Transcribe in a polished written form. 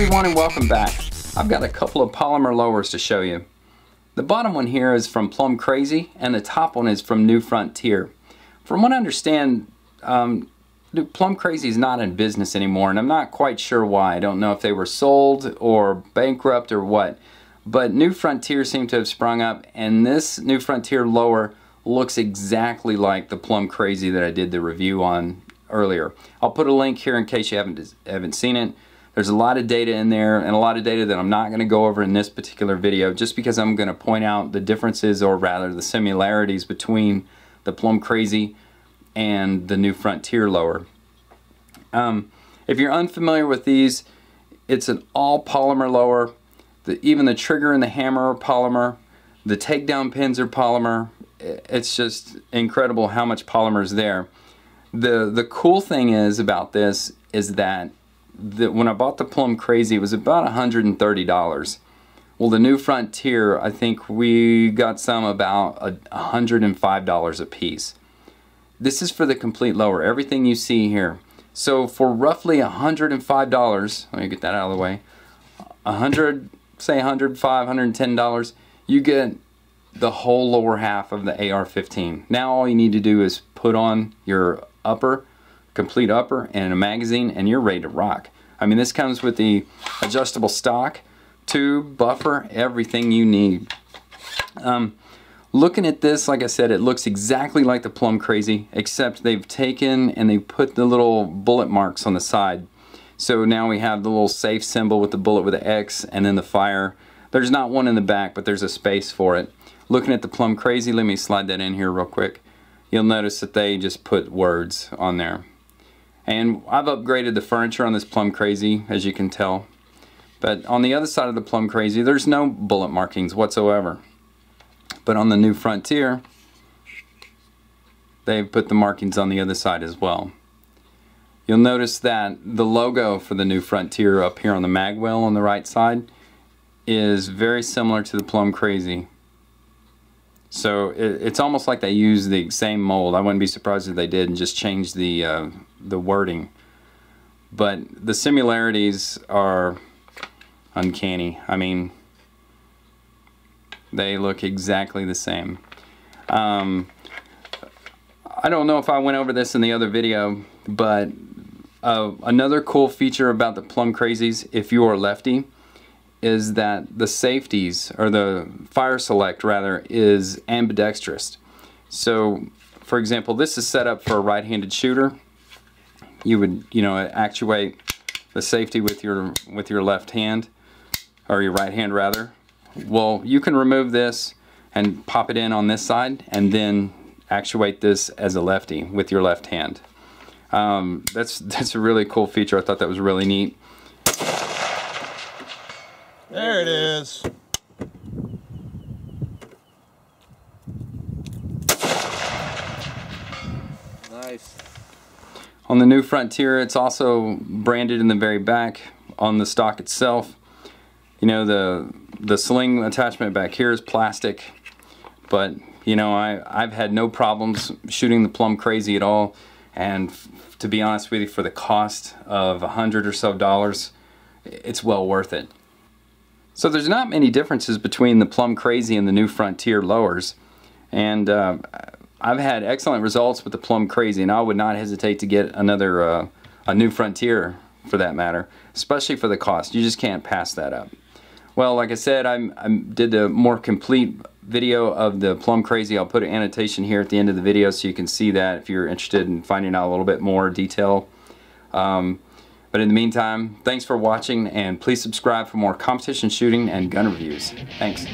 everyone and welcome back. I've got a couple of polymer lowers to show you. The bottom one here is from Plum Crazy and the top one is from New Frontier. From what I understand, Plum Crazy is not in business anymore and I'm not quite sure why. I don't know if they were sold or bankrupt or what. But New Frontier seemed to have sprung up and this New Frontier lower looks exactly like the Plum Crazy that I did the review on earlier. I'll put a link here in case you haven't seen it. There's a lot of data in there and a lot of data that I'm not going to go over in this particular video just because I'm going to point out the differences, or rather the similarities, between the Plum Crazy and the New Frontier lower. If you're unfamiliar with these, it's an all polymer lower. Even the trigger and the hammer are polymer. The takedown pins are polymer. It's just incredible how much polymer is there. The cool thing is about this is that when I bought the Plum Crazy, it was about $130. Well, the New Frontier, I think we got some about $105 a piece. This is for the complete lower, everything you see here. So for roughly $105, let me get that out of the way, say $105, $110, you get the whole lower half of the AR15. Now all you need to do is put on your upper, complete upper, and a magazine, and you're ready to rock. I mean, this comes with the adjustable stock, tube, buffer, everything you need. Looking at this, like I said, it looks exactly like the Plum Crazy, except they've taken and they put the little bullet marks on the side. So now we have the little safe symbol with the bullet with the X and then the fire. There's not one in the back, but there's a space for it. Looking at the Plum Crazy, let me slide that in here real quick. You'll notice that they just put words on there. And I've upgraded the furniture on this Plum Crazy, as you can tell. But on the other side of the Plum Crazy, there's no bullet markings whatsoever. But on the New Frontier, they've put the markings on the other side as well. You'll notice that the logo for the New Frontier up here on the mag well on the right side is very similar to the Plum Crazy. So it's almost like they use the same mold. I wouldn't be surprised if they did and just changed the wording. But the similarities are uncanny. I mean, they look exactly the same. I don't know if I went over this in the other video, but another cool feature about the Plum Crazies, if you are lefty, is that the safeties, or the fire select rather, is ambidextrous. So for example, this is set up for a right-handed shooter. You would, actuate the safety with your left hand, or your right hand rather. Well, you can remove this and pop it in on this side and then actuate this as a lefty with your left hand. That's a really cool feature. I thought that was really neat. There it is. Nice. On the New Frontier, it's also branded in the very back on the stock itself. You know, the sling attachment back here is plastic, but I've had no problems shooting the Plum Crazy at all, and to be honest with you, for the cost of $100 or so, it's well worth it. So there's not many differences between the Plum Crazy and the New Frontier lowers, and I've had excellent results with the Plum Crazy, and I would not hesitate to get another a New Frontier for that matter, especially for the cost. You just can't pass that up. Well, like I said, I did a more complete video of the Plum Crazy. I'll put an annotation here at the end of the video so you can see that if you're interested in finding out a little bit more detail. But in the meantime, thanks for watching, and please subscribe for more competition shooting and gun reviews. Thanks.